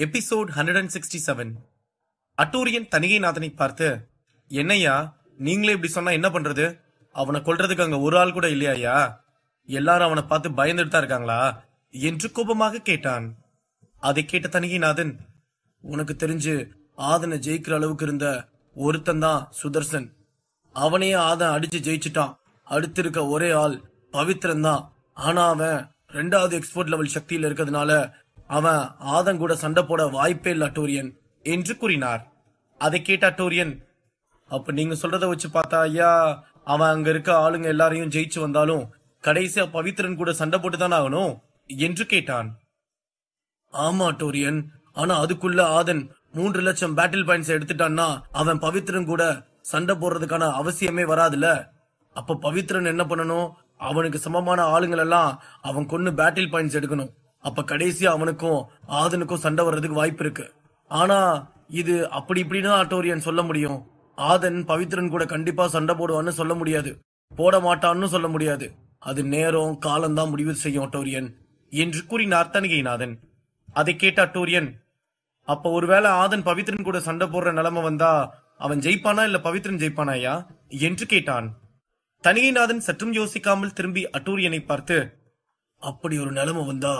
Episode 167. அட்டூரியன் தணிகைநாதனை பார்த்து, என்னையா நீங்களே இப்படி சொன்னா என்ன பண்றது? அவனை கொல்றதுக்கு அங்க ஒரு ஆள் கூட இல்லையா? எல்லாரும் அவனை பார்த்து பயந்துட்டு தான் இருக்காங்களா என்று கோபமாக கேட்டான். அதை கேட்ட தணிகைநாதன், உனக்கு தெரிஞ்சு ஆதனை ஜெயிக்கிற அளவுக்கு இருந்த ஒருத்தன் தான் சுதர்சன். அவனையே ஆதன் அடிச்சு ஜெயிச்சுட்டான். அடுத்து இருக்க ஒரே ஆள் பவித்ரன் தான். ஆனா அவன் 2வது எக்ஸ்போர்ட் லெவல் சக்தியில இருக்கிறதுனால அவன் ஆதன் கூட சண்டை போட வாய்ப்பே இல்ல அட்டூரியன் என்று கூறினார். அதை கேட்ட அட்டூரியன், அப்ப நீங்க சொல்றத வச்சு பார்த்தா ஐயா, அவன் அங்க இருக்க ஆளுங்க எல்லாரையும் ஜெயிச்சு வந்தாலும் கடைசியா பவித்ரன் கூட சண்டை போட்டுதான் ஆகணும் என்று கேட்டான். ஆமா அட்டூரியன், ஆனா அதுக்குள்ள ஆதன் 3 லட்சம் பேட்டில் பாயிண்ட்ஸ் எடுத்துட்டான்னா அவன் பவித்ரன் கூட சண்டை போடுறதுக்கான அவசியமே வராதுல. அப்ப பவித்ரன் என்ன பண்ணணும்? அவனுக்கு சமமான ஆளுங்கள் எல்லாம் அவன் கொன்னு பேட்டில் பாயிண்ட்ஸ் எடுக்கணும். அப்ப கடைசியா அவனுக்கும் ஆதனுக்கும் சண்டை வர்றதுக்கு வாய்ப்பு இருக்கு. ஆனா இது அப்படி இப்படின்னு அட்டூரியன் சொல்ல முடியும். ஆதன் பவித்ரன் கூட கண்டிப்பா சண்டை போடுவான்னு சொல்ல முடியாது, போட மாட்டான்னு சொல்ல முடியாது. அது நேரம் காலம்தான் முடிவு செய்யும் அட்டூரியன் என்று கூறினார் தணிகைநாதன். அதை கேட்ட அட்டூரியன், அப்ப ஒருவேளை ஆதன் பவித்ரன் கூட சண்டை போடுற நிலைமை வந்தா அவன் ஜெயிப்பானா இல்ல பவித்ரன் ஜெயிப்பானாயா என்று கேட்டான். தணிகைநாதன் சற்றும் யோசிக்காமல் திரும்பி அட்டூரியனை பார்த்து, அப்படி ஒரு நிலைமை வந்தா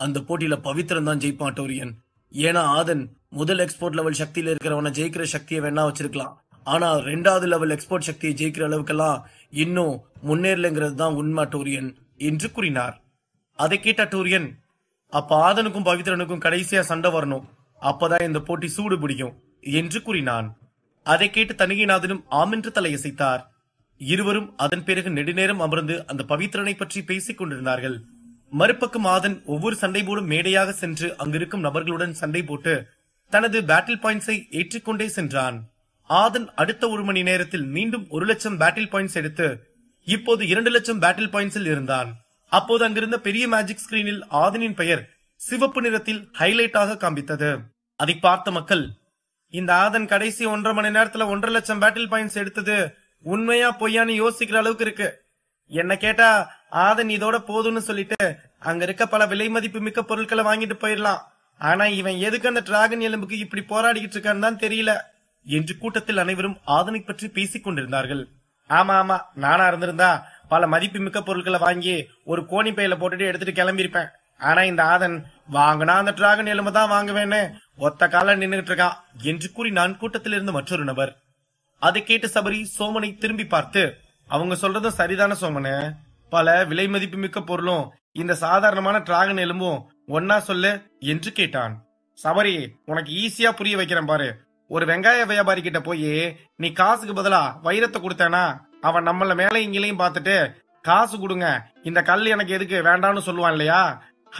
அந்த போட்டியில பவித்ரன் தான் ஜெயிப்பான் அட்டூரியன். ஏன்னா ஆதன் முதல் எக்ஸ்போர்ட் லெவல் சக்தியில இருக்கிறவனை ஜெயிக்கிற சக்தியை வேணா வச்சிருக்கலாம். ஆனா 2வது லெவல் எக்ஸ்போர்ட் சக்தியை ஜெயிக்கிற அளவுக்கெல்லாம் இன்னும் முன்னேறலங்கிறது தான் உண்மை அட்டூரியன் என்று கூறினார். அதை கேட்ட அட்டூரியன், அப்ப ஆதனுக்கும் பவித்ரனுக்கும் கடைசியா சண்டை வரணும், அப்பதான் இந்த போட்டி சூடு பிடிக்கும் என்று கூறினான். அதை கேட்டு தணிகைநாதனும் ஆமென்று தலையசைத்தார். இருவரும் அதன் பிறகு நெடுநேரம் அமர்ந்து அந்த பவித்ரனை பற்றி பேசிக் கொண்டிருந்தார்கள். மறுபக்கம் ஆதன் ஒவ்வொரு சண்டை போடும் மேடையாக சென்று அங்கிருக்கும் நபர்களுடன் சண்டை போட்டு தனது பேட்டில் பாயிண்ட்ஸை ஏற்றிக்கொண்டே சென்றான். ஆதன் அடுத்த 1 மணி நேரத்தில் மீண்டும் 1 லட்சம் பேட்டில் பாயிண்ட்ஸ் எடுத்து இப்போது 2 லட்சம் பேட்டில் பாயிண்ட்ஸில் இருந்தான். அப்போது அங்கிருந்த பெரிய மேஜிக் ஸ்கிரீனில் ஆதனின் பெயர் சிவப்பு நிறத்தில் ஹைலைட்டாக காண்பித்தது. அதை பார்த்த மக்கள், இந்த ஆதன் கடைசி 1.5 மணி நேரத்துல 1.5 லட்சம் பேட்டில் பாயிண்ட்ஸ் எடுத்தது உண்மையா பொய்யான்னு யோசிக்கிற அளவுக்கு இருக்கு. என்ன கேட்டா ஆதன் இதோட போதும்னு சொல்லிட்டு அங்க இருக்க பல விலை மதிப்பு மிக்க பொருட்களை வாங்கிட்டு போயிடலாம். ஆனா இவன் எதுக்கு அந்த டிராகன் எலும்புக்கு இப்படி போராடிக்கிட்டு இருக்கான்னு தான் தெரியல என்று கூட்டத்தில் அனைவரும் ஆதனை பற்றி பேசிக் கொண்டிருந்தார்கள். ஆமா, நானா இருந்திருந்தா பல மதிப்பு மிக்க பொருட்களை வாங்கி ஒரு கோணி பையில போட்டுட்டு எடுத்துட்டு கிளம்பியிருப்பேன். ஆனா இந்த ஆதன் வாங்கினா அந்த டிராகன் எலும்பு தான் வாங்குவேன்னு ஒத்த கால நின்னுகிட்டு இருக்கான் என்று கூறினான் கூட்டத்தில் இருந்த மற்றொரு நபர். அதை கேட்டு சபரி சோமனை திரும்பி பார்த்து, அவங்க சொல்றதும் சரிதான சோமனு, பல விலை மதிப்பு மிக்க பொருளும் இந்த சாதாரணமான டிராகன் எலும்பும் ஒன்னா சொல்லு என்று கேட்டான். சபரி, உனக்கு ஈஸியா புரிய வைக்கிறேன் பாரு. ஒரு வெங்காய வியாபாரி கிட்ட போய் நீ காசுக்கு பதிலா வைரத்தை கொடுத்தேனா அவன் நம்மள மேல இங்கேயும் பார்த்துட்டு காசு கொடுங்க, இந்த கல் எனக்கு எதுக்கு வேண்டான்னு சொல்லுவான் இல்லையா?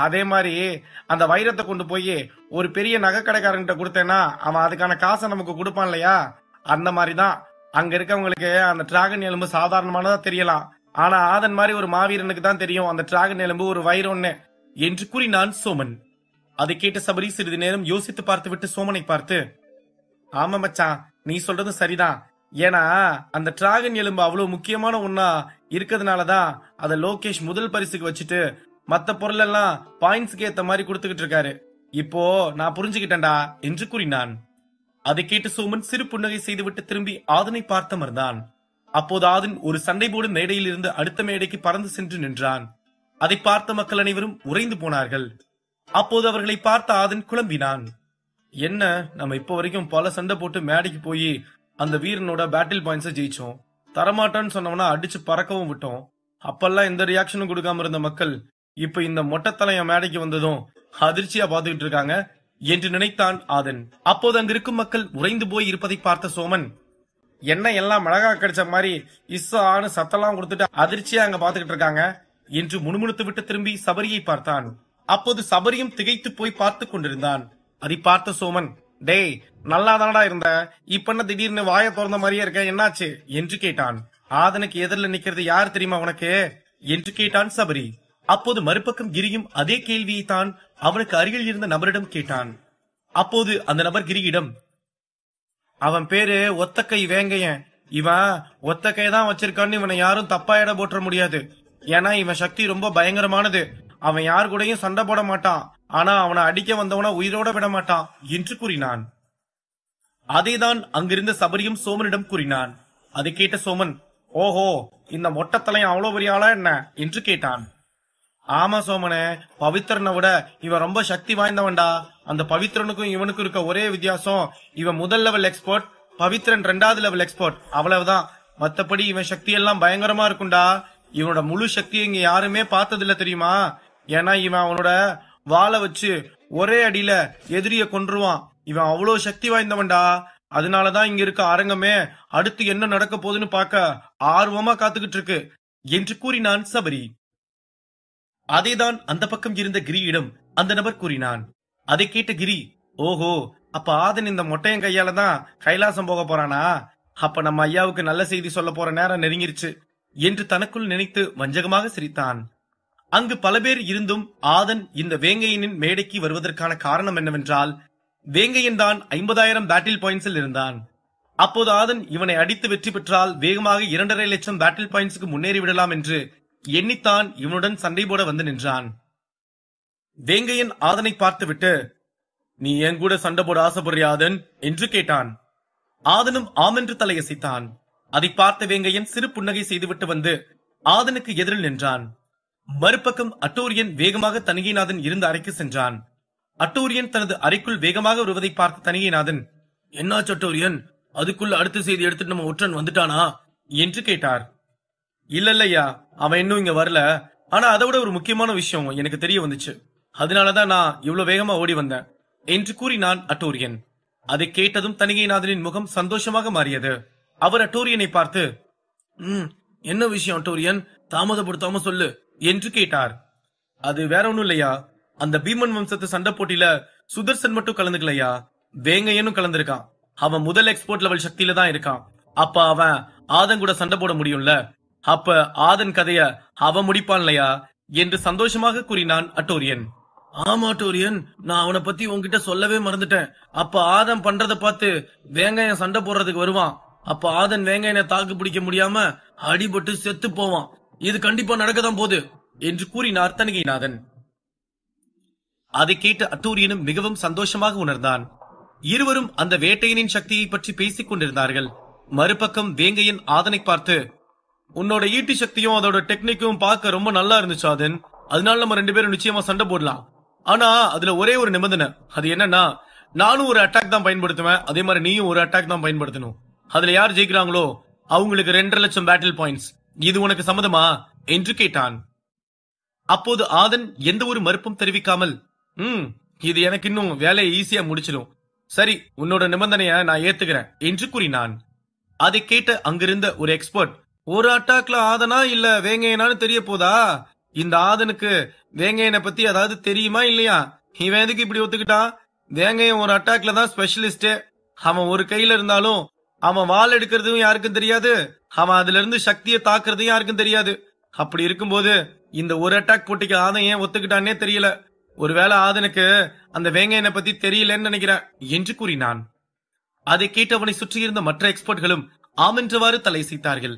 அதே மாதிரி அந்த வைரத்தை கொண்டு போய் ஒரு பெரிய நகை கடைக்காரங்கிட்ட கொடுத்தேன்னா அவன் அதுக்கான காசை நமக்கு கொடுப்பான் இல்லையா? அந்த மாதிரிதான் அங்க இருக்கவங்களுக்கு அந்த டிராகன் எலும்பு சாதாரணமானதா தெரியலாம். ஆனா ஆதன் மாதிரி ஒரு மாவீரனுக்கு தான் தெரியும் அந்த டிராகன் எலும்பு ஒரு வைரம்னு என்று கூறினான் சோமன். அதை கேட்ட சபரி சிறிது நேரம் யோசித்து பார்த்து விட்டு சோமனை பார்த்து, ஆமா மச்சான், நீ சொல்றதும் சரிதான். ஏன்னா அந்த டிராகன் எலும்பு அவ்வளவு முக்கியமான ஒன்னா இருக்கிறதுனாலதான் அத லோகேஷ் முதல் பரிசுக்கு வச்சுட்டு மத்த பொருள் எல்லாம் பாயிண்ட்ஸ்க்கு ஏத்த மாதிரி கொடுத்துக்கிட்டு இருக்காரு. இப்போ நான் புரிஞ்சுக்கிட்டேன்டா என்று கூறினான். அதை கேட்டு சோமன் சிறு புன்னகை செய்துவிட்டு திரும்பி ஆதனை பார்த்து அமர்ந்தான். அப்போது ஆதன் ஒரு சண்டை போடும் மேடையில் இருந்து அடுத்த மேடைக்கு பறந்து சென்று நின்றான். அதை பார்த்த மக்கள் அனைவரும் உறைந்து போனார்கள். அப்போது அவர்களை பார்த்த ஆதன் குழம்பினான். என்ன, நம்ம இப்போ வரைக்கும் பல சண்டை போட்டு மேடைக்கு போய் அந்த வீரனோட பேட்டில் பாயிண்ட்ஸை ஜெயிச்சோம், தரமாட்டான்னு சொன்னவனா அடிச்சு பறக்கவும் விட்டோம். அப்பெல்லாம் எந்த ரியாக்ஷனும் கொடுக்காம இருந்த மக்கள் இப்ப இந்த மொட்டத்தலைய மேடைக்கு வந்ததும் அதிர்ச்சியா பாத்துக்கிட்டு இருக்காங்க என்று நினைத்தான் ஆதன். அப்போது அங்கிருக்கும் மக்கள் உறைந்து போய் இருப்பதை பார்த்த சோமன், என்ன எல்லாம் மிளகா கடிச்ச மாதிரி இஸ்ஸான்னு சத்தெல்லாம் கொடுத்துட்டு அதிர்ச்சியா அங்க பாத்துக்கிட்டு இருக்காங்க என்று முணுமுணுத்து விட்டு திரும்பி சபரியை பார்த்தான். அப்போது சபரியும் திகைத்து போய் பார்த்து கொண்டிருந்தான். அதை பார்த்த சோமன், டேய் நல்லா தானடா இருந்த, இப்ப என்ன திடீர்னு வாய திறந்த மாதிரியே இருக்க, என்னாச்சு என்று கேட்டான். ஆதனுக்கு எதிரில் நிக்கிறது யார் தெரியுமா உனக்கு என்று கேட்டான் சபரி. அப்போது மறுபக்கம் கிரியும் அதே கேள்வியை தான் அவனுக்கு அருகில் இருந்த நபரிடம் கேட்டான். அப்போது அந்த நபர் கிரியிடம், அவன் பேரு ஒத்தக்கை வேங்கையன், இவன் ஒத்தக்கை தான் வச்சிருக்கான்னு இவனை யாரும் தப்பா இட போற்ற முடியாது. ஏன்னா இவன் சக்தி ரொம்ப பயங்கரமானது. அவன் யார் கூடயும் சண்டை போட மாட்டான். ஆனா அவனை அடிக்க வந்தவன உயிரோட விட மாட்டான் என்று கூறினான். அதேதான் அங்கிருந்த சபரியும் சோமனிடம் கூறினான். அதை கேட்ட சோமன், ஓஹோ, இந்த மொட்டத்தலையும் அவ்வளவு பெரிய ஆளா என்ன என்று கேட்டான். ஆமா சோமனே, பவித்ரனை விட இவன் ரொம்ப சக்தி வாய்ந்தவன்டா. அந்த பவித்ரனுக்கும் இவனுக்கும் இருக்க ஒரே வித்தியாசம், இவன் முதல் லெவல் எக்ஸ்பர்ட், பவித்ரன் 2வது லெவல் எக்ஸ்பர்ட், அவ்வளவுதான். மத்தபடி இவன் சக்தி எல்லாம் பயங்கரமா இருக்கும்டா. இவனோட முழு சக்தியை இங்க யாருமே பார்த்ததில்ல தெரியுமா? ஏன்னா இவன் அவனோட வாளை வச்சு ஒரே அடியில எதிரிய கொன்றுவான். இவன் அவ்வளவு சக்தி வாய்ந்தவன்டா. அதனாலதான் இங்க இருக்க அரங்கமே அடுத்து என்ன நடக்க போகுதுன்னு பார்க்க ஆர்வமா காத்துக்கிட்டு இருக்கு என்று கூறினான் சபரி. அதேதான் அந்த பக்கம் இருந்த கிரியிடம் அந்த நபர் கூறினான். அதை கேட்ட கிரி, ஓஹோ, அப்ப ஆதன் இந்த மொட்டையன் கையால தான் கைலாசம் போக போறானா? அப்ப நம்ம ஐயாவுக்கு நல்ல செய்தி சொல்ல போற நேரம் நெருங்கிருச்சு என்று தனக்குள் நினைத்து வஞ்சகமாக சிரித்தான். அங்கு பல பேர் இருந்தும் ஆதன் இந்த வேங்கையனின் மேடைக்கு வருவதற்கான காரணம் என்னவென்றால், வேங்கையன் தான் 50,000 பேட்டில் பாயிண்ட்ஸில் இருந்தான். அப்போது ஆதன் இவனை அடித்து வெற்றி பெற்றால் வேகமாக 2.5 லட்சம் பேட்டில் பாயிண்ட்ஸுக்கு முன்னேறி விடலாம் என்று எண்ணித்தான் இவனுடன் சண்டை போட வந்து நின்றான். வேங்கையன் ஆதனை பார்த்துவிட்டு, நீ என் கூட சண்டை போட ஆசைப்படுறியா ஆதன் என்று கேட்டான். ஆதனும் ஆமென்று தலையசைத்தான். அதை பார்த்த வேங்கையன் சிறு புன்னகை செய்துவிட்டு வந்து ஆதனுக்கு எதிரில் நின்றான். மறுபக்கம் அட்டோரியன் வேகமாக தணிகைநாதன் இருந்த அறைக்கு சென்றான். அட்டோரியன் தனது அறைக்குள் வேகமாக வருவதை பார்த்த தணிகைநாதன், என்னாச்சு அட்டோரியன், அதுக்குள்ள அடுத்த செய்தி எடுத்துட்டு நம்ம ஒற்றன் வந்துட்டானா என்று கேட்டார். இல்லையா, அவன் இன்னும் இங்க வரல. ஆனா அதை விட ஒரு முக்கியமான விஷயம் எனக்கு தெரிய வந்துச்சு. அதனாலதான் நான் இவ்வளவு வேகமா ஓடி வந்தேன் என்று கூறினான் அட்டோரியன். அதை கேட்டதும் தணிகைநாதனின் முகம் சந்தோஷமாக மாறியது. அவர் அட்டோரியனை பார்த்து, என்ன விஷயம் அட்டோரியன், தாமதப்படுத்தாம சொல்லு என்று கேட்டார். அது வேற ஒண்ணும் இல்லையா, அந்த பீமன் வம்சத்து சண்டை போட்டியில சுதர்சன் மட்டும் கலந்துக்கலையா, வேங்கையனும் கலந்துருக்கான். அவன் முதல் எக்ஸ்போர்ட் லெவல் சக்தியில தான் இருக்கான். அப்ப அவன் ஆதன் கூட சண்டை போட முடியும்ல, அப்ப ஆதன் கதைய அவன் முடிப்பான் இல்லையா என்று சந்தோஷமாக கூறினான் அட்டோரியன். ஆமா அட்டோரியன், நான் அவனை பத்தி உன்கிட்ட சொல்லவே மறந்துட்டேன். அப்ப ஆதன் பண்றத பார்த்து வேங்கையன் சண்டை போடுறதுக்கு வருவான். அப்ப ஆதன் வேங்கையனை தாக்கு பிடிக்க முடியாம அடிபட்டு செத்து போவான். இது கண்டிப்பா நடக்கதான் போகுது என்று கூறினார் தணிகைநாதன். அதை கேட்ட அட்டோரியனும் மிகவும் சந்தோஷமாக உணர்ந்தான். இருவரும் அந்த வேட்டையனின் சக்தியை பற்றி பேசிக் கொண்டிருந்தார்கள். மறுபக்கம் வேங்கையன் ஆதனை பார்த்து, உன்னோட ஈட்டி சக்தியும் அதோட டெக்னிக்கும் பார்க்க ரொம்ப நல்லா இருந்துச்சு ஆதன். அதனால நம்ம 2 பேரும் நிச்சயமா சண்டை போடலாம். ஆனா அதுல ஒரே ஒரு நிபந்தனை. அது என்னன்னா, நானும் ஒரு அட்டாக் தான் பயன்படுத்துவேன், அதே மாதிரி நீயும் ஒரு அட்டாக் தான் பயன்படுத்தணும். அதுல யார் ஜெயிக்கிறாங்களோ அவங்களுக்கு 2.5 லட்சம் பேட்டில் பாயிண்ட்ஸ். இது உனக்கு சம்மதமா என்று கேட்டான். அப்போது ஆதன் எந்த ஒரு மறுப்பும் தெரிவிக்காமல், இது எனக்கு இன்னும் வேலையை ஈஸியா முடிச்சிடும், சரி உன்னோட நிபந்தனைய நான் ஏத்துக்கிறேன் என்று கூறினான். அதை கேட்ட அங்கிருந்த ஒரு எக்ஸ்பர்ட், ஒரு அட்டாக்ல ஆதனா இல்ல வேங்கையனான்னு தெரிய போதா? இந்த ஆதனுக்கு வேங்கையனை பத்தி அதாவது தெரியுமா இல்லையா? இவன் எதுக்கு இப்படி ஒத்துக்கிட்டான்? வேங்கையன் ஒரு அட்டாக்ல தான் ஸ்பெஷலிஸ்ட். அவன் ஒரு கையில இருந்தாலும் அவன் வாள் எடுக்கிறதும் யாருக்கும் தெரியாது, அவன் அதுல இருந்து சக்தியை தாக்குறதும் யாருக்கும் தெரியாது. அப்படி இருக்கும்போது இந்த ஒரு அட்டாக் போட்டிக்கு ஆதன் ஏன் ஒத்துக்கிட்டானே தெரியல. ஒருவேளை ஆதனுக்கு அந்த வேங்கையனை பத்தி தெரியலன்னு நினைக்கிறேன் என்று கூறினான். அதை கேட்டவனை சுற்றியிருந்த மற்ற எக்ஸ்பர்ட்களும் ஆமென்றவாறு தலையசைத்தார்கள்.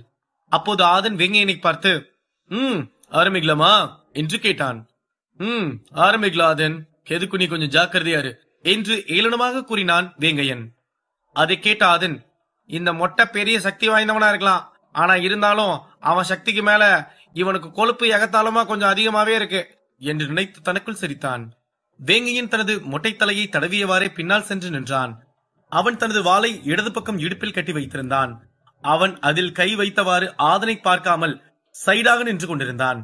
அப்போது ஆதன் வேங்கையனை பார்த்து, ஆரம்பிக்கலாமா என்று கேட்டான். ஆரம்பிக்கலாம் ஆதன், எதுக்கு நீ கொஞ்சம் ஜாக்கிரதையாரு என்று ஏளனமாக கூறினான் வேங்கையன். அதை கேட்ட ஆதன், இந்த மொட்டை பெரிய சக்தி வாய்ந்தவனா இருக்கலாம், ஆனா இருந்தாலும் அவன் சக்திக்கு மேல இவனுக்கு கொழுப்பு எகத்தாளமா கொஞ்சம் அதிகமாவே இருக்கு என்று நினைத்து தனக்குள் சிரித்தான். வேங்கையன் தனது மொட்டை தலையை தடவியவாறே பின்னால் சென்று நின்றான். அவன் தனது வாளை இடது பக்கம் இடுப்பில் கட்டி வைத்திருந்தான். அவன் அதில் கை வைத்தவாறு ஆதனை பார்க்காமல் சைடாக நின்று கொண்டிருந்தான்.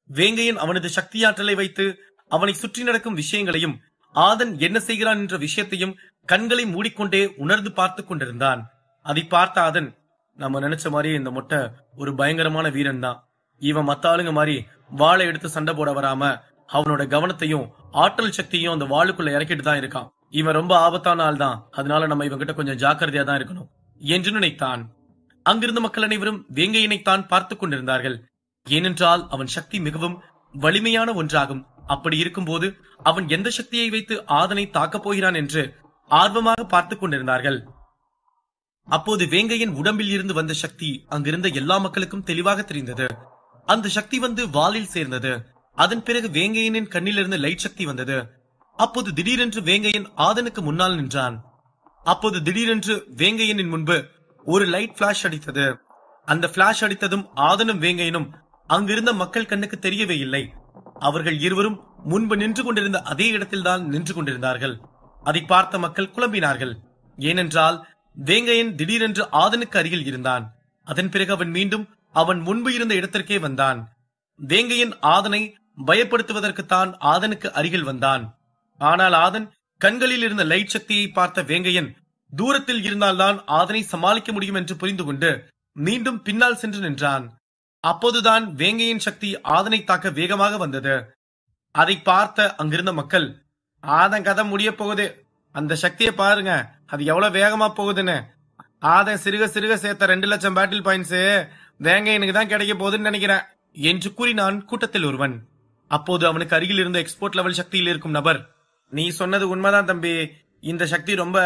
வேங்கையன் அவனது சக்தியாற்றலை வைத்து அவனை சுற்றி நடக்கும் விஷயங்களையும் ஆதன் என்ன செய்கிறான் என்ற விஷயத்தையும் கண்களை மூடிக்கொண்டே உணர்ந்து பார்த்து கொண்டிருந்தான். அதை பார்த்த ஆதன், நம்ம நினைச்ச மாதிரி இந்த மொட்டை ஒரு பயங்கரமான வீரன் தான். இவன் மத்த ஆளுங்க மாதிரி வாளை எடுத்து சண்டை போட வராம அவனோட கவனத்தையும் ஆற்றல் சக்தியும் அந்த வாளுக்குள்ள இறக்கிட்டு தான் இருக்கான். இவன் ரொம்ப ஆபத்தான ஆள் தான், அதனால நம்ம இவன் கிட்ட கொஞ்சம் ஜாக்கிரதையா தான் இருக்கணும் என்று நினைத்தான். அங்கிருந்த மக்கள் அனைவரும் வேங்கையனைத்தான் பார்த்து கொண்டிருந்தார்கள். ஏனென்றால் அவன் சக்தி மிகவும் வலிமையான ஒன்றாகும். அப்படி இருக்கும்போது அவன் எந்த சக்தியை வைத்து ஆதனை தாக்கப் போகிறான் என்று ஆர்வமாக பார்த்து கொண்டிருந்தார்கள். அப்போது வேங்கையன் உடம்பில் இருந்து வந்த சக்தி அங்கிருந்த எல்லா மக்களுக்கும் தெளிவாக தெரிந்தது. அந்த சக்தி வந்து வாளில் சேர்ந்தது. அதன் பிறகு வேங்கையனின் கண்ணிலிருந்து லைட் சக்தி வந்தது. அப்போது திடீரென்று வேங்கையன் ஆதனுக்கு முன்னால் நின்றான். அப்போது திடீரென்று வேங்கையனின் முன்பு ஒரு லைட் பிளாஷ் அடித்தது. அந்த பிளாஷ் அடித்ததும் ஆதனும் வேங்கையனும் அங்கிருந்த மக்கள் கண்ணுக்கு தெரியவே இல்லை. அவர்கள் இருவரும் முன்பு நின்று கொண்டிருந்த அதே இடத்தில்தான் நின்று கொண்டிருந்தார்கள். அதை பார்த்த மக்கள் குழம்பினார்கள். ஏனென்றால் வேங்கையன் திடீரென்று ஆதனுக்கு அருகில் இருந்தான். அதன் பிறகு அவன் மீண்டும் அவன் முன்பு இருந்த இடத்திற்கே வந்தான். வேங்கையன் ஆதனை பயப்படுத்துவதற்குத்தான் ஆதனுக்கு அருகில் வந்தான். ஆனால் ஆதன் கண்களில் இருந்த லைட் சக்தியை பார்த்த வேங்கையன் தூரத்தில் இருந்தால்தான் ஆதனை சமாளிக்க முடியும் என்று புரிந்து கொண்டு மீண்டும் பின்னால் சென்று நின்றான். அப்போதுதான் வேங்கையின் சக்தி ஆதனை தாக்க வேகமாக வந்தது. அதை பார்த்த அங்கிருந்த மக்கள், ஆதன் கதை முடிய போகுது, அந்த சக்தியை பாருங்க, அது எவ்வளவு வேகமா போகுதுன்னு. ஆதன் சிறுக சிறுக சேர்த்த 2 லட்சம் பேட்டில் பாயிண்ட்ஸ் வேங்கையனுக்கு தான் கிடைக்க போகுதுன்னு நினைக்கிறேன் என்று கூறினான் கூட்டத்தில் ஒருவன். அப்போது அவனுக்கு அருகில் இருந்த எக்ஸ்போர்ட் லெவல் சக்தியில் இருக்கும் நபர், நீ சொன்னது உண்மைதான் தம்பி, இந்த சக்தி ரொம்ப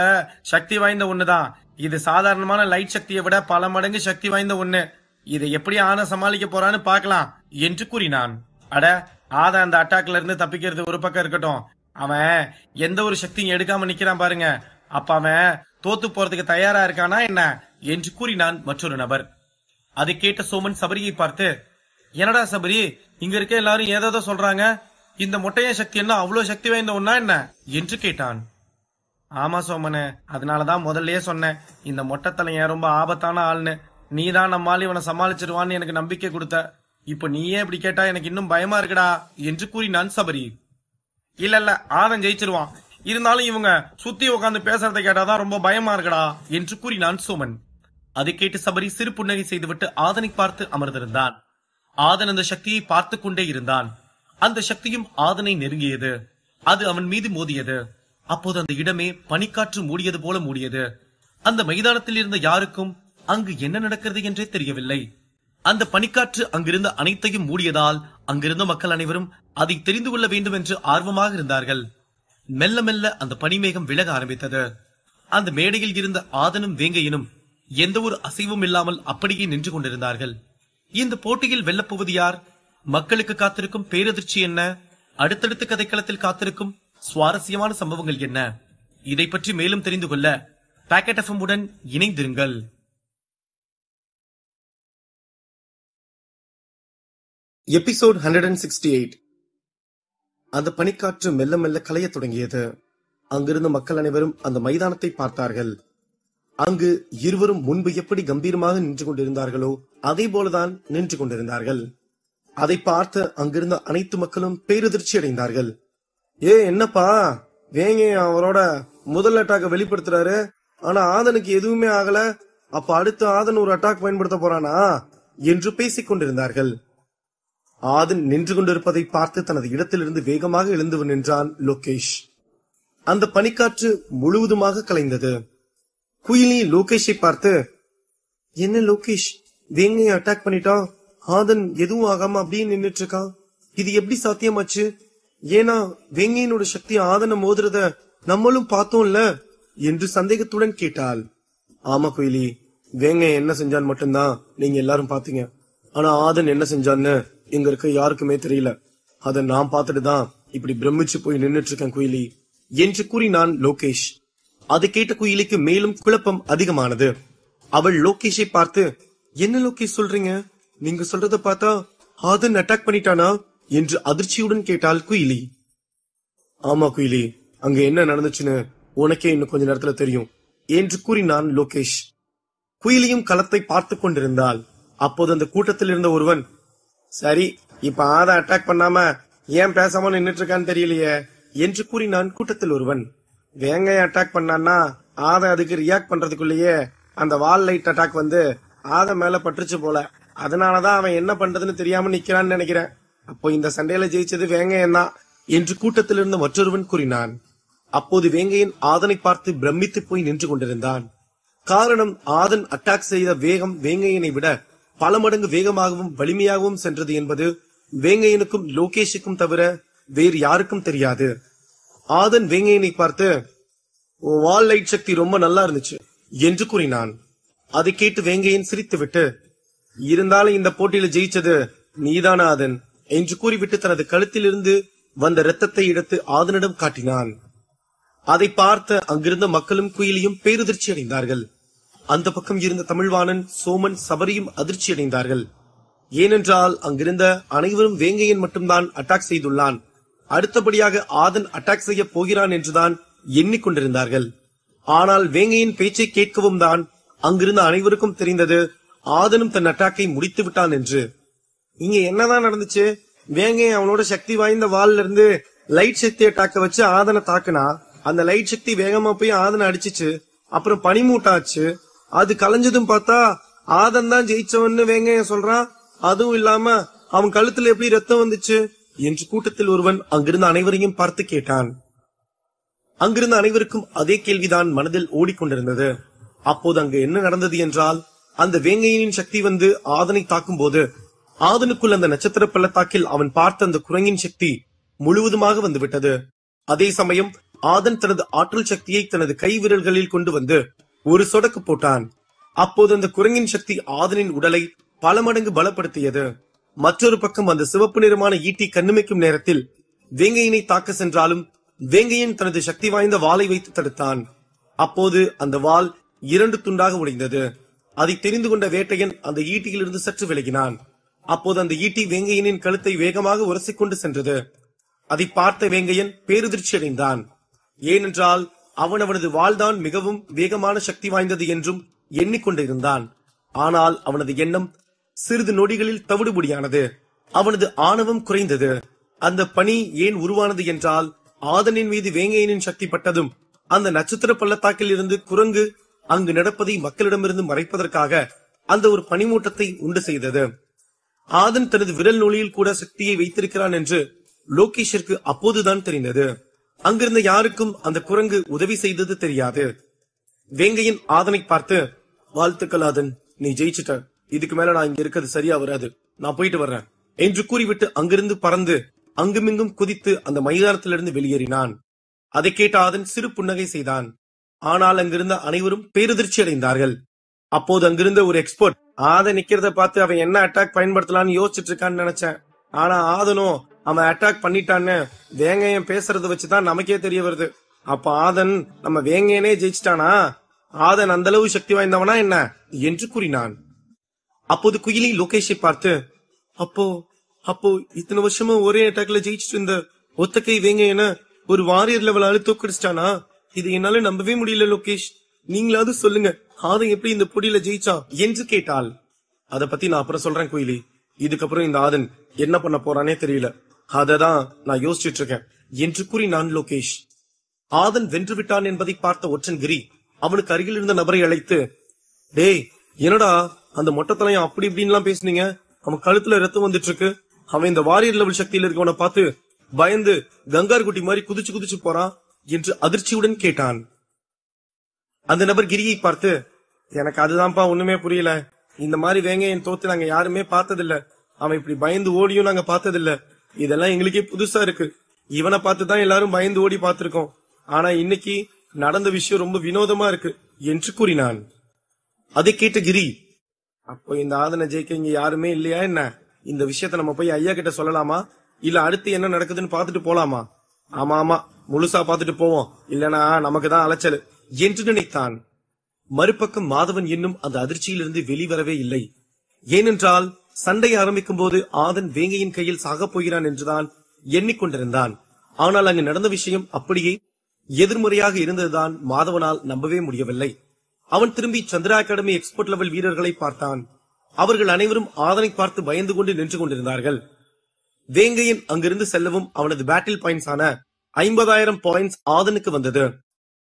சக்தி வாய்ந்த ஒண்ணுதான். இது சாதாரணமான லைட் சக்தியை விட பல மடங்கு சக்தி வாய்ந்த ஒண்ணு. இதை எப்படி ஆன சமாளிக்க போறான்னு பாக்கலாம் என்று கூறினான். அட, ஆத அந்த அட்டாக்ல இருந்து தப்பிக்கிறது ஒரு பக்கம் இருக்கட்டும், அவன் எந்த ஒரு சக்தியும் எடுக்காம நிக்கிறான் பாருங்க, அப்ப அவன் தோத்து போறதுக்கு தயாரா இருக்கானா என்ன என்று கூறினான் மற்றொரு நபர். அதை கேட்ட சோமன் சபரியை பார்த்து, என்னடா சபரி, இங்க இருக்க எல்லாரும் ஏதோ சொல்றாங்க, இந்த மொட்டைய சக்தி என்ன அவ்வளவு சக்தி வாய்ந்த ஒன்னா என்ன என்று கேட்டான். ஆமா சோமனு, அதனாலதான் முதல்லயே சொன்னேன், இந்த மொட்டைத்தலையன் ரொம்ப ஆபத்தான ஆள்னு. நீதான் நம்மால் இவனை சமாளிச்சிருவான்னு எனக்கு நம்பிக்கை கொடுத்த. இப்ப நீயே இப்படி கேட்டா எனக்கு இன்னும் பயமா இருக்குடா என்று கூறினான் சபரி. இல்ல ஆதன் ஜெயிச்சிருவான், இருந்தாலும் இவங்க சுத்தி உட்காந்து பேசுறதை கேட்டாதான் ரொம்ப பயமா இருக்குடா என்று கூறினான் சோமன். அதை கேட்டு சபரி சிறு புன்னகை செய்துவிட்டு ஆதனை பார்த்து அமர்ந்திருந்தான். ஆதன் அந்த சக்தியை பார்த்து கொண்டே இருந்தான். அந்த சக்தியும் ஆதனை நெருங்கியது. அது அவன் மீது மோதியது. அப்போது அந்த இடமே பனிக்காற்று மூடியது போல மூடியது. அந்த மைதானத்தில் இருந்த யாருக்கும் அங்கு என்ன நடக்கிறது என்றே தெரியவில்லை. அந்த பனிக்காற்று அங்கிருந்த அனைத்தையும் மூடியதால் அங்கிருந்த மக்கள் அனைவரும் அதை தெரிந்து கொள்ள வேண்டும் என்று ஆர்வமாக இருந்தார்கள். மெல்ல மெல்ல அந்த பனிமேகம் விலக ஆரம்பித்தது. அந்த மேடையில் இருந்த ஆதனும் வேங்கையனும் எந்த ஒரு அசைவும் இல்லாமல் அப்படியே நின்று கொண்டிருந்தார்கள். இந்த போட்டியில் வெல்லப்போவது யார்? மக்களுக்கு காத்திருக்கும் பேரதிர்ச்சி என்ன? அடுத்தடுத்த கதைக்களத்தில் காத்திருக்கும் சுவாரஸ்யமான சம்பவங்கள் என்ன? இதை பற்றி மேலும் தெரிந்து கொள்ள பாக்கெட் எஃப்எம் உடன் இணைந்திருங்கள். எபிசோட் 168. அந்த பனிக்காற்று மெல்ல மெல்ல கலைய தொடங்கியது. அங்கிருந்த மக்கள் அனைவரும் அந்த மைதானத்தை பார்த்தார்கள். அங்கு இருவரும் முன்பு எப்படி கம்பீரமாக நின்று கொண்டிருந்தார்களோ அதே போலதான் நின்று கொண்டிருந்தார்கள். அதை பார்த்து அங்கிருந்த அனைத்து மக்களும் பேரதிர்ச்சி அடைந்தார்கள். என்னப்பா, வேங்க அவரோட முதல் அட்டாக்க வெளிப்படுத்துறாரு, ஆனா ஆதனுக்கு எதுவுமே ஆகல, அப்ப அடுத்து ஆதன் ஒரு அட்டாக் பயன்படுத்த போறானா என்று பேசிக் கொண்டிருந்தார்கள். ஆதன் நின்று கொண்டிருப்பதை பார்த்து தனது இடத்திலிருந்து வேகமாக எழுந்து நின்றான் லோகேஷ். அந்த பனிக்காற்று முழுவதுமாக கலைந்தது. குயிலி லோகேஷை பார்த்து, என்ன லோகேஷ், வேங்கையை அட்டாக் பண்ணிட்டான், ஆதன் எதுவும் ஆகாம அப்படியே நின்னுட்டு இருக்கான், இது எப்படி சாத்தியமாச்சு? ஏன்னா வேங்கையினோட சக்தி ஆதனை மோதுறத நம்மளும் பார்த்தோம்ல என்று சந்தேகத்துடன் கேட்டாள். ஆமா குயிலி, வேங்கை என்ன செஞ்சான் மட்டும்தான் நீங்க எல்லாரும் பாத்தீங்க, ஆனா ஆதன் என்ன செஞ்சான்னு இங்க இருக்க யாருக்குமே தெரியல. அத நான் பார்த்துட்டு தான் இப்படி பிரமிச்சு போய் நின்னுட்டு இருக்கேன் குயிலி என்று கூறினான் லோகேஷ். அதை கேட்ட குயிலிக்கு மேலும் குழப்பம் அதிகமானது. அவள் லோகேஷை பார்த்து, என்ன லோகேஷ் சொல்றீங்க, நீங்க சொல்றத பார்த்தா ஆதன் அட்டாக் பண்ணிட்டானா என்று அதிர்ச்சியுடன் கேட்டாள் குயிலி. ஆமா குயிலி, அங்க என்ன நடந்துச்சுன்னு உனக்கே இன்னும் கொஞ்ச நேரத்துல தெரியும் என்று கூறினான் லோகேஷ். குயிலியும் களத்தை பார்த்து கொண்டிருந்தாள். அப்போது அந்த கூட்டத்தில் இருந்த ஒருவன், சரி, இப்ப ஆத அட்டாக் பண்ணாம ஏன் பேசாம நின்னுட்டு இருக்கான்னு தெரியலையே என்று கூறினான் கூட்டத்தில் ஒருவன். வேங்கைய அட்டாக் பண்ணான்னா ஆத அதுக்கு ரியாக்ட் பண்றதுக்குள்ளேயே அந்த வால் லைட் அட்டாக் வந்து ஆத மேல பட்டுருச்சு போல, அதனாலதான் அவன் என்ன பண்றதுன்னு தெரியாம நிக்கிறான்னு நினைக்கிறேன். அப்போ இந்த சண்டையில ஜெயிச்சது வேங்கையன் தான் என்று கூட்டத்தில் இருந்த மற்றொருவன் கூறினான். அப்போது வேங்கையன் ஆதனை பார்த்து பிரமித்து போய் நின்று கொண்டிருந்தான். காரணம், ஆதன் அட்டாக் செய்த வேகம் வேங்கையனை விட பல மடங்கு வேகமாகவும் வலிமையாகவும் சென்றது என்பது வேங்கையனுக்கும் லோகேஷுக்கும் தவிர வேறு யாருக்கும் தெரியாது. ஆதன் வேங்கையனை பார்த்து, வால் லைட் சக்தி ரொம்ப நல்லா இருந்துச்சு என்று கூறினான். அதை கேட்டு வேங்கையன் சிரித்துவிட்டு, இருந்தாலும் இந்த போட்டியில ஜெயிச்சது நீதான ஆதன் என்று கூறிவிட்டு தனது கழுத்திலிருந்து வந்த இரத்தத்தை எடுத்து ஆதனிடம் காட்டினான். அதை பார்த்த அங்கிருந்த மக்களும் குயிலியும் பேரதிர்ச்சி அடைந்தார்கள். அந்த பக்கம் இருந்த தமிழ்வாணன், சோமன், சபரியும் அதிர்ச்சி அடைந்தார்கள். ஏனென்றால் அங்கிருந்த அனைவரும் வேங்கையன் மட்டும்தான் அட்டாக் செய்துள்ளான், அடுத்தபடியாக ஆதன் அட்டாக் செய்ய போகிறான் என்றுதான் எண்ணிக்கொண்டிருந்தார்கள். ஆனால் வேங்கையின் பேச்சை கேட்கவும் தான் அங்கிருந்த அனைவருக்கும் தெரிந்தது ஆதனும் தன் அட்டாக்கை முடித்து விட்டான் என்று. இங்க என்னதான் நடந்துச்சு? வேங்கை அவனோட சக்தி வாய்ந்த வாள்ல இருந்து லைட் சக்தி அட்டாக்க வச்சு ஆதனை தாக்குனா, அந்த லைட் சக்தி வேகமா போய் ஆதனை அடிச்சிச்சு. அப்புறம் பனிமூட்டாச்சு. அது கலைஞ்சதும் பார்த்தா ஆதன் தான் ஜெயிச்சவன்னு வேங்கைய சொல்றான். அதுவும் இல்லாம அவன் கழுத்துல எப்படி ரத்தம் வந்துச்சு என்று கூட்டத்தில் ஒருவன் அங்கிருந்த அனைவரையும் பார்த்து கேட்டான். அங்கிருந்த அனைவருக்கும் அதே கேள்விதான் மனதில் ஓடிக்கொண்டிருந்தது. அப்போது அங்கு என்ன நடந்தது என்றால், அந்த வேங்கையின் சக்தி வந்து ஆதனை தாக்கும் போது ஆதனுக்குள் அந்த நட்சத்திர பள்ளத்தாக்கில் அவன் பார்த்த அந்த குரங்கின் சக்தி முழுவதுமாக வந்துவிட்டது. அதே சமயம் ஆதன் தனது ஆற்றல் சக்தியை தனது கை விரல்களில் கொண்டு வந்து ஒரு சொடக்கு போட்டான். அப்போது அந்த குரங்கின் சக்தி ஆதனின் உடலை பல மடங்கு பலப்படுத்தியது. மற்றொரு பக்கம் அந்த சிவப்பு நிறமான ஈட்டி கண்ணுமைக்கும் நேரத்தில் வேங்கையினை தாக்க சென்றாலும் வேங்கையன் தனது சக்தி வாய்ந்த வாளை வைத்து தடுத்தான். அப்போது அந்த வாள் 2 துண்டாக உடைந்தது. அதை தெரிந்து கொண்ட வேட்டையன் அந்த ஈட்டியிலிருந்து சற்று விலகினான். அப்போது அந்த ஈட்டி வேங்கையனின் கழுத்தை வேகமாக உரசிக்கொண்டு சென்றது. அதை பார்த்த வேங்கையன் பேருதிர்ச்சி அடைந்தான். ஏனென்றால் அவனது வாள்தான் மிகவும் வேகமான சக்தி வாய்ந்தது என்றும் எண்ணிக்கொண்டிருந்தான். ஆனால் அவனது எண்ணம் சிறிது நொடிகளில் தவிடுபொடியானது. அவனது ஆணவம் குறைந்தது. அந்த பனி ஏன் உருவானது என்றால், ஆதனின் மீது வேங்கையனின் சக்தி பட்டதும் அந்த நட்சத்திர பள்ளத்தாக்கில் இருந்து குரங்கு அங்கு நடப்பதை மக்களிடமிருந்து மறைப்பதற்காக அந்த ஒரு பனிமூட்டத்தை உண்டு செய்தது. ஆதன் தனது விரல் நுனியில் கூட சக்தியை வைத்திருக்கிறான் என்று லோகேஷிற்கு அப்போதுதான் தெரிந்தது. அங்கிருந்த யாருக்கும் அந்த குரங்கு உதவி செய்தது தெரியாது. வேங்கையன் ஆதனை பார்த்து, வாழ்த்துக்கள் ஆதன், நீ ஜெயிச்சிட்ட. இதுக்கு மேல நான் இங்க இருக்கிறது சரியா வராது, நான் போயிட்டு வர்றேன் என்று கூறிவிட்டு அங்கிருந்து பறந்து அங்குமிங்கும் குதித்து அந்த மைதானத்திலிருந்து வெளியேறினான். அதை கேட்ட ஆதன் சிறு புன்னகை செய்தான். ஆனால் அங்கிருந்த அனைவரும் பேரதிர்ச்சி அடைந்தார்கள். அப்போது அங்கிருந்த ஒரு எக்ஸ்பர்ட், ஆதன் நிக்கிறத பார்த்து அவன் என்ன அட்டாக் பயன்படுத்தலாம்னு யோசிச்சுட்டு இருக்கான்னு நினைச்சேன். ஆனா ஆதனும் அவன் அட்டாக் பண்ணிட்டான்னு வேங்கையன் பேசுறத வச்சுதான் நமக்கே தெரிய வருது. அப்ப ஆதன் நம்ம வேங்கையனே ஜெயிச்சிட்டானா? ஆதன் அந்த அளவு சக்தி வாய்ந்தவனா என்ன என்று கூறினான். அப்போது குயிலி லோகேஷை பார்த்து, அப்போ இத்தனை வருஷமா ஒரே அட்டாக்ல ஜெயிச்சிட்டு இருந்த ஒத்தக்கை வேங்கையன ஒரு வாரியர் லெவலால தோக்கடிச்சிட்டானா? இது என்னால நம்பவே முடியல லோகேஷ், நீங்களாவது சொல்லுங்க, ஆதன் எப்படி இந்த போட்டியில ஜெயிச்சான் என்று கேட்டாள். அத பத்தி நான் அப்புறம் சொல்றேன் குயிலி. இதுக்கப்புறம் இந்த ஆதன் என்ன பண்ண போறானே தெரியல, அததான் நான் யோசிச்சுட்டு இருக்கேன் என்று கூறினான் லோகேஷ். ஆதன் வென்று விட்டான் என்பதை பார்த்த ஒற்றன்கிரி அவனுக்கு அருகில் இருந்த நபரை அழைத்து, டேய் என்னடா அந்த மொட்டத்தலையும் அப்படி இப்படின்லாம் பேசுனீங்க, அவன் கழுத்துல ரத்தம் வந்துட்டு இருக்கு, அவன் இந்த வாரியர் லெவல் சக்தியில இருக்கவனை பார்த்து பயந்து கங்கார் குட்டி மாதிரி குதிச்சு குதிச்சு போறான் என்று அதிர்ச்சியுடன் கேட்டான். அந்த நபர் கிரியை பார்த்து, எனக்கு அதுதான்ப்பா ஒண்ணுமே புரியல, இந்த மாதிரி வேங்கையன் தோத்து நாங்க யாருமே பார்த்ததில்ல, அவன் இப்படி பயந்து ஓடியும் நாங்க பார்த்ததில்ல, இதெல்லாம் எங்களுக்கே புதுசா இருக்கு, இவனை பார்த்துதான் எல்லாரும் பயந்து ஓடி பார்த்திருக்கோம், ஆனா இன்னைக்கு நடந்த விஷயம் ரொம்ப வினோதமா இருக்கு என்று கூறினான். அதை கேட்ட கிரி, அப்போ இந்த ஆதனை ஜெயிக்க இங்க யாருமே இல்லையா என்ன? இந்த விஷயத்த நம்ம போய் ஐயா கிட்ட சொல்லலாமா, இல்ல அடுத்து என்ன நடக்குதுன்னு பாத்துட்டு போலாமா? ஆமா முழுசா பாத்துட்டு போவோம், இல்லனா நமக்கு தான் அலைச்சல் என்று நினைத்தான். மறுபக்கம் மாதவன் இன்னும் அந்த அதிர்ச்சியிலிருந்து வெளிவரவே இல்லை. ஏனென்றால் சண்டை ஆரம்பிக்கும் போது ஆதன் வேங்கையின் கையில் சாகப் போகிறான் என்றுதான் எண்ணிக்கொண்டிருந்தான். ஆனால் அங்கு நடந்த விஷயம் அப்படியே எதிர்மறையாக இருந்ததுதான் மாதவனால் நம்பவே முடியவில்லை. அவன் திரும்பி சந்திரா அகாடமி எக்ஸ்பர்ட் லெவல் வீரர்களை பார்த்தான். அவர்கள் அனைவரும் ஆதனை பார்த்து பயந்து கொண்டு நின்று கொண்டிருந்தார்கள். வேங்கையன் அங்கிருந்து செல்லவும் அவனது பேட்டில் பாயிண்ட்ஸ் ஆன 50,000 பாயிண்ட்ஸ் ஆதனுக்கு வந்தது.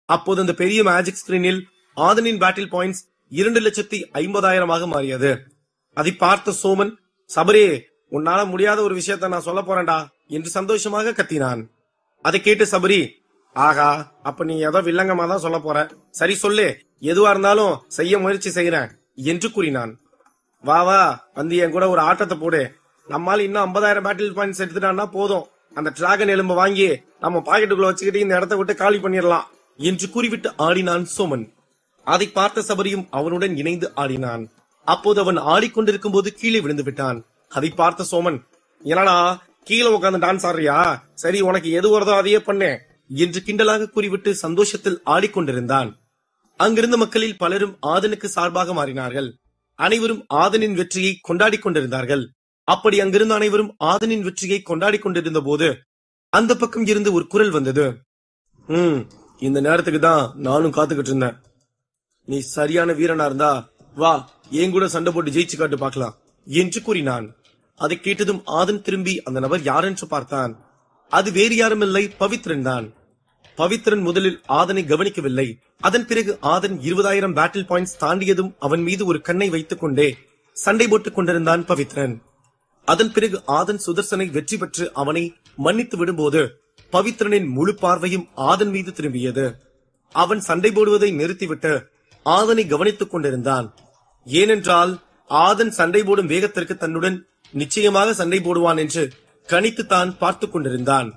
அப்போது அந்த பெரிய மேஜிக் ஸ்கிரீனில் ஆதனின் பேட்டில் பாயிண்ட்ஸ் 2,50,000 மாறியது. அதை பார்த்த சோமன், சபரே, உன்னால முடியாத ஒரு விஷயத்த நான் சொல்ல போறேன்டா என்று சந்தோஷமாக கத்தினான். அதை கேட்டு சபரி, ஆகா, அப்ப நீ ஏதோ வில்லங்கமா தான் சொல்ல போற, சரி சொல்லு, எதுவா இருந்தாலும் செய்ய முயற்சி செய்யறேன் என்று கூறினான். வா வந்து என் கூட ஒரு ஆட்டத்தை போடு, நம்மால இன்னும் 50,000 பேட்டில் பாயிண்ட்ஸ் எடுத்துட்டான்னா போதும், அந்த டிராகன் எலும்பு வாங்கி நம்ம பாக்கெட்டுக்குள்ள வச்சுக்கிட்டு இந்த இடத்தை விட்டு காலி பண்ணிடலாம் என்று கூறிவிட்டு ஆடினான் சோமன். அதை பார்த்த சபரியும் அவனுடன் இணைந்து ஆடினான். அப்போது அவன் ஆடிக்கொண்டிருக்கும் போது கீழே விழுந்து விட்டான். அதை பார்த்த சோமன், என்னடா கீழே உட்காந்து டான்ஸ் ஆடுறியா? சரி, உனக்கு எது வருதோ அதையே பண்ணு என்று கிண்டலாக கூறிவிட்டு சந்தோஷத்தில் ஆடிக்கொண்டிருந்தான். அங்கிருந்த மக்களில் பலரும் ஆதனுக்கு சார்பாக மாறினார்கள். அனைவரும் ஆதனின் வெற்றியை கொண்டாடி கொண்டிருந்தார்கள். அப்படி அங்கிருந்த அனைவரும் ஆதனின் வெற்றியை கொண்டாடி கொண்டிருந்த போது அந்த பக்கம் இருந்து ஒரு குரல் வந்தது. இந்த நேரத்துக்கு தான் நானும் காத்துக்கிட்டு இருந்தேன். நீ சரியான வீரனா இருந்தா வா, என் கூட சண்டை போட்டு ஜெயிச்சு காட்டு பார்க்கலாம் என்று கூறினான். அதை கேட்டதும் ஆதன் திரும்பி அந்த நபர் யாரென்று பார்த்தான். அது வேறு யாருமில்லை, பவித்ரன் தான். பவித்ரன் முதலில் ஆதனை கவனிக்கவில்லை. அதன் பிறகு ஆதன் 20,000 பேட்டில் பாயிண்ட்ஸ் தாண்டியதும் அவன் மீது ஒரு கண்ணை வைத்துக் கொண்டே சண்டை போட்டுக் கொண்டிருந்தான் பவித்ரன். அதன் பிறகு ஆதன் சுதர்சனை வெற்றி பெற்று அவனை மன்னித்து விடும்போது பவித்ரனின் முழு பார்வையும் ஆதன் மீது திரும்பியது. அவன் சண்டை போடுவதை நிறுத்திவிட்டு ஆதனை கவனித்துக் கொண்டிருந்தான். ஏனென்றால் ஆதன் சண்டை போடும் வேகத்திற்கு தன்னுடன் நிச்சயமாக சண்டை போடுவான் என்று கணித்து தான் பார்த்துக் கொண்டிருந்தான்.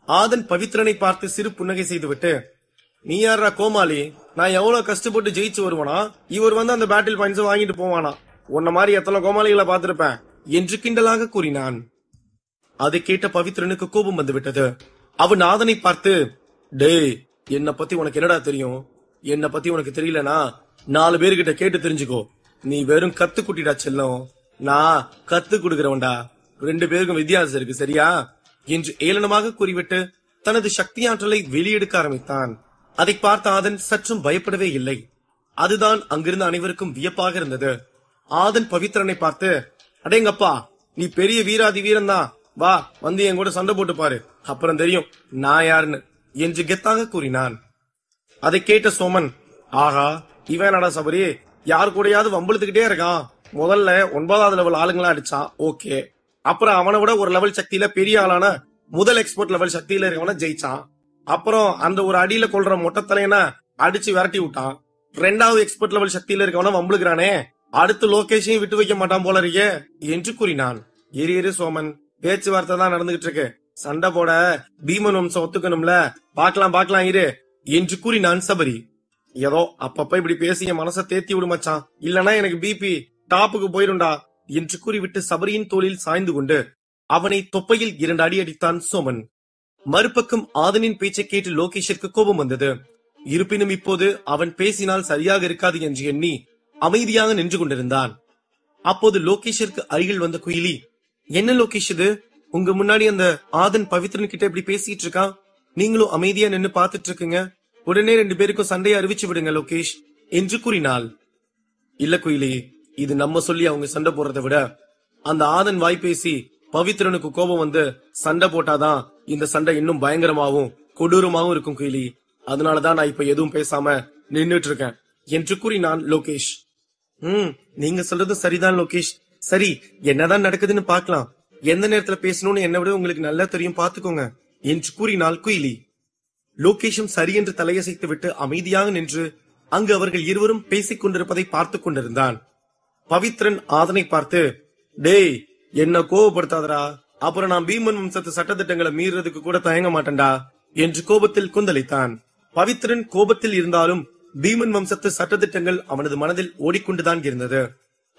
ஆதன் பவித்ரனை பார்த்து சிறு புன்னகை செய்துவிட்டு, நீ யாரா கோமாளி? நான் எவ்வளவு கஷ்டப்பட்டு ஜெயிச்சு வருவானா? இவர் வந்து அந்த பேட்டில் பாயிண்ட்ஸ் வாங்கிட்டு போவானா? உன்ன மாதிரி எத்தனை கோமாளிகளை பார்த்திருப்பேன் என்று கிண்டலாக கூறினான். அதை கேட்ட பவித்ரனுக்கு கோபம் வந்துவிட்டது. அவன் ஆதனை பார்த்து, டேய், என்ன பத்தி உனக்கு என்னடா தெரியும்? என்ன பத்தி உனக்கு தெரியலனா 4 பேர்கிட்ட கேட்டு தெரிஞ்சுக்கோ. நீ வெறும் கத்து குட்டிடா செல்லம், நான் கத்து கொடுக்கிறவன்டா. 2 பேருக்கும் வித்தியாசம் இருக்கு, சரியா என்று ஏளனமாக கூறிவிட்டு தனது சக்தி ஆற்றலை வெளியெடுக்க ஆரம்பித்தான். அதை பார்த்த ஆதன் சற்றும் பயப்படவே இல்லை. அதுதான் அங்கிருந்த அனைவருக்கும் வியப்பாக இருந்தது. ஆதன் பவித்ரனை பார்த்து, அடேங்கப்பா, நீ பெரிய வீராதி வீரன் தான், வா வந்து என் கூட சண்டை போட்டு பாரு, அப்புறம் தெரியும் நான் யாருன்னு என்று கெத்தாக கூறினான். அதை கேட்ட சோமன், ஆஹா, இவன் நடா சபரி, யாரு கூடயாவது வம்பளுத்துக்கிட்டே இருக்கான். முதல்ல 9வது லெவல் ஆளுங்களா அடிச்சான், ஓகே. அப்புறம் அவனை விட ஒரு லெவல் சக்தியில பெரிய ஆளான முதல் எக்ஸ்போர்ட் லெவல் சக்தியில இருக்கவன ஜெயிச்சான். அப்புறம் அந்த ஒரு அடியில கொள்ற மொட்டத்தலையன அடிச்சு விரட்டி விட்டான். 2வது எக்ஸ்போர்ட் லெவல் சக்தியில இருக்கவன வம்பளுக்குறானே, அடுத்து லோகேஷையும் விட்டு வைக்க மாட்டான் போல இருக்கே என்று கூறினான். இரு சோமன், பேச்சுவார்த்தை தான் நடந்துகிட்டு இருக்கு. சண்டை போட பீமன் வம்சம் ஒத்துக்கணும்ல, பாக்கலாம் இரு என்று கூறினான் சபரி. ஏதோ அப்பப்ப இப்படி பேசிய மனசை தேத்தி விடு மச்சான், இல்லனா எனக்கு பிபி டாப்புக்கு போயிருண்டா என்று கூறிவிட்டு சபரியின் தோளில் சாய்ந்து கொண்டு அவனை தொப்பையில் 2 அடி அடித்தான் சோமன். மறுபக்கம் ஆதனின் பேச்சை கேட்டு லோகேஷிற்கு கோபம் வந்தது. இருப்பினும் இப்போது அவன் பேசினால் சரியாக இருக்காது என்று எண்ணி அமைதியாக நின்று கொண்டிருந்தான். அப்போது லோகேஷிற்கு அருகில் வந்த குயிலி, என்ன லோகேஷ் இது, உங்க முன்னாடி அந்த ஆதன் பவித்ரன் கிட்ட இப்படி பேசிட்டு இருக்கான், நீங்களும் அமைதியா நின்னு பாத்துட்டு இருக்குங்க, உடனே 2 பேருக்கும் சண்டையை அறிவிச்சு விடுங்க லோகேஷ் என்று கூறினாள். இல்ல குயிலி, இது நம்ம சொல்லி அவங்க சண்டை போடுறதை விட அந்த ஆதன் வாய் பேசி பவித்ரனுக்கு கோபம் வந்து சண்டை போட்டாதான் இந்த சண்டை இன்னும் பயங்கரமாவும் கொடூரமாவும் இருக்கும் குயிலி. அதனாலதான் நான் இப்ப எதுவும் பேசாம நின்னுட்டு இருக்கேன் என்று கூறினான் லோகேஷ். நீங்க சொல்றது சரிதான் லோகேஷ். சரி, என்னதான் நடக்குதுன்னு பாக்கலாம். எந்த நேரத்துல பேசணும்னு என்னை விட உங்களுக்கு நல்லா தெரியும், பாத்துக்கோங்க என்று கூறினாள் குயிலி. லோகேஷும் சரி என்று தலையசைத்து விட்டு அமைதியாக நின்று அங்கு அவர்கள் இருவரும் பேசிக் கொண்டிருப்பதை பார்த்துக் கொண்டிருந்தான். பவித்ரன் ஆதனை பார்த்து, டேய், என்ன கோபப்படுத்தாதரா, அப்புறம் நான் பீமன் வம்சத்து சட்டத்திட்டங்களை மீறதுக்கு கூட தயங்க மாட்டேன்டா என்று கோபத்தில் கொந்தளித்தான். பவித்ரன் கோபத்தில் இருந்தாலும் பீமன் வம்சத்து சட்டத்திட்டங்கள் அவனது மனதில் ஓடிக்கொண்டுதான் இருந்தது.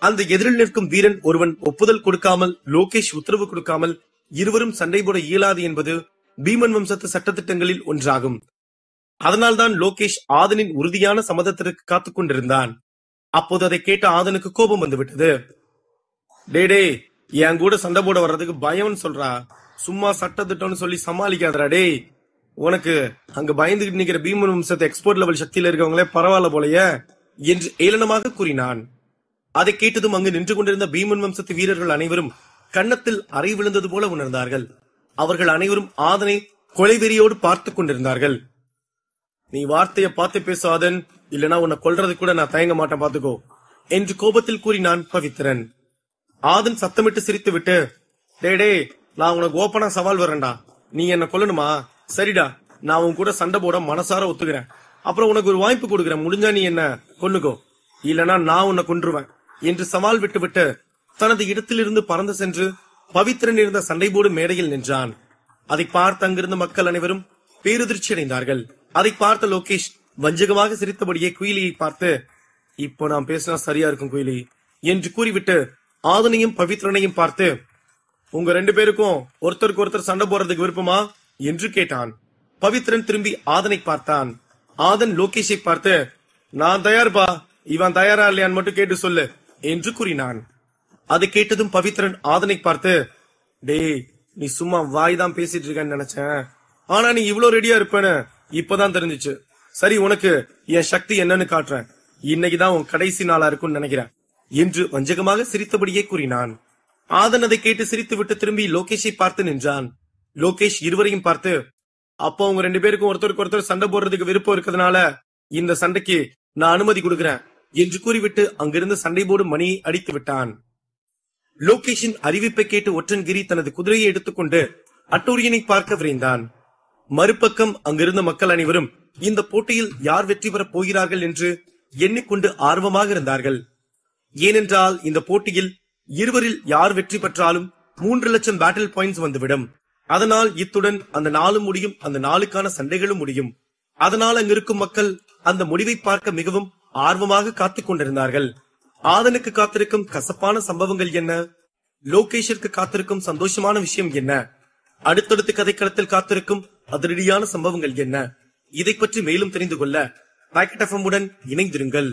அந்த எதிரில் நிற்கும் வீரன் ஒருவன் ஒப்புதல் கொடுக்காமல், லோகேஷ் உத்தரவு கொடுக்காமல் இருவரும் சண்டை போட இயலாது என்பது பீமன் வம்சத்து சட்டத்திட்டங்களில் ஒன்றாகும். அதனால்தான் லோகேஷ் ஆதனின் உறுதியான சம்மதத்திற்கு காத்துக் கொண்டிருந்தான். அப்போது அதை கேட்ட ஆதனுக்கு கோபம் வந்துவிட்டது. டே, என் கூட சண்டை போட வர்றதுக்கு பயம்னு சொல்றா, சும்மா சட்டத்திட்டம்னு சொல்லி சமாளிக்காதரா. டேய், உனக்கு அங்க பயந்துகிட்டு நிக்கிற பீமன் வம்சத்து எக்ஸ்போர்ட் லெவல் சக்தியில இருக்கவங்களே பரவாயில்ல போலயே என்று ஏளனமாக கூறினான். அதை கேட்டதும் அங்கு நின்று கொண்டிருந்த பீமன் வம்சத்து வீரர்கள் அனைவரும் கன்னத்தில் அறை விழுந்தது போல உணர்ந்தார்கள். அவர்கள் அனைவரும் ஆதனை கொலைவெறியோடு பார்த்துக் கொண்டிருந்தார்கள். நீ வார்த்தைய பார்த்து பேசு ஆதன், இல்லனா உன்னை கொல்றது கூட நான் தயங்க மாட்டேன், பாத்துக்கோ என்று கோபத்தில் கூறினான் பவித்ரன். ஆதன் சத்தமிட்டு சிரித்து விட்டு, டே, நான் உனக்கு ஓப்பனா சவால் வரேன்டா, நீ என்ன கொல்லணுமா? சரிடா, நான் உன் கூட சண்டை போட மனசார ஒத்துக்கிறேன். அப்புறம் உனக்கு ஒரு வாய்ப்பு கொடுக்கிறேன், முடிஞ்சா நீ என்ன கொன்னுக்கோ, இல்லனா நான் உன்னை கொன்றுவேன் என்று சவால் விட்டுவிட்டு தனது இடத்திலிருந்து பறந்து சென்று பவித்ரன் இருந்த சண்டை போடும் மேடையில் நின்றான். அதை பார்த்து அங்கிருந்த மக்கள் அனைவரும் பேருதிர்ச்சி அடைந்தார்கள். அதை பார்த்த லோகேஷ் வஞ்சகமாக சிரித்தபடியே குயிலியை பார்த்து, இப்போ நான் பேசினா சரியா இருக்கும் குயிலி என்று கூறிவிட்டு ஆதனையும் பவித்ரனையும் பார்த்து, உங்க 2 பேருக்கும் ஒருத்தருக்கு ஒருத்தர் சண்டை போடுறதுக்கு விருப்பமா என்று கேட்டான். பவித்ரன் திரும்பி ஆதனை பார்த்தான். ஆதன் லோகேஷை பார்த்து, நான் தயார்பா, இவன் தயாரா இல்லையான்னு மட்டும் கேட்டு சொல்லு என்று கூறினான். அதை கேட்டதும் பவித்ரன் ஆதனை பார்த்து, டேய், நீ சும்மா வாய் தான் பேசிட்டு இருக்கன்னு நினைச்சேன். ஆனா நீ இவ்வளவு ரெடியா இருப்பேன்னு இப்பதான் தெரிஞ்சுச்சு. சரி, உனக்கு என் சக்தி என்னன்னு காட்டுறேன். இன்னைக்குதான் உன் கடைசி நாளா இருக்கும்னு நினைக்கிறேன் என்று வஞ்சகமாக சிரித்தபடியே கூறினான். ஆதன் அதை கேட்டு சிரித்து விட்டு திரும்பி லோகேஷை பார்த்து நின்றான். லோகேஷ் இருவரையும் பார்த்து, அப்போ உங்க 2 பேருக்கும் ஒருத்தருக்கு ஒருத்தர் சண்டை போடுறதுக்கு விருப்பம் இருக்கிறதுனால இந்த சண்டைக்கு நான் அனுமதி கொடுக்கிறேன் என்று கூறிவிட்டு அங்கிருந்து சண்டை போடும் மணியை அடித்து விட்டான். லோகேஷின் அறிவிப்பை கேட்டு ஒற்றன்கிரி தனது குதிரையை எடுத்துக்கொண்டு அட்டூரியனை பார்க்க விரைந்தான். மறுபக்கம் அங்கிருந்த மக்கள் அனைவரும் இந்த போட்டியில் யார் வெற்றி பெறப் போகிறார்கள் என்று எண்ணிக்கொண்டு ஆர்வமாக இருந்தார்கள். ஏனென்றால் இந்த போட்டியில் இருவரில் யார் வெற்றி பெற்றாலும் 3 லட்சம் பேட்டில் பாயிண்ட்ஸ் வந்துவிடும். அதனால் இத்துடன் அந்த நாளும் முடியும், அந்த நாளுக்கான சண்டைகளும் முடியும். அதனால் அங்கிருக்கும் மக்கள் அந்த முடிவை பார்க்க மிகவும் ஆர்வமாக காத்துக் கொண்டிருந்தார்கள். ஆதனுக்கு காத்திருக்கும் கசப்பான சம்பவங்கள் என்ன, லோகேஷிற்கு காத்திருக்கும் சந்தோஷமான விஷயம் என்ன, அடுத்தடுத்து கதைக்களத்தில் காத்திருக்கும் அதிரடியான சம்பவங்கள் என்ன, இதை பற்றி மேலும் தெரிந்து கொள்ள பாக்கெட் FM உடன் இணைந்திருங்கள்.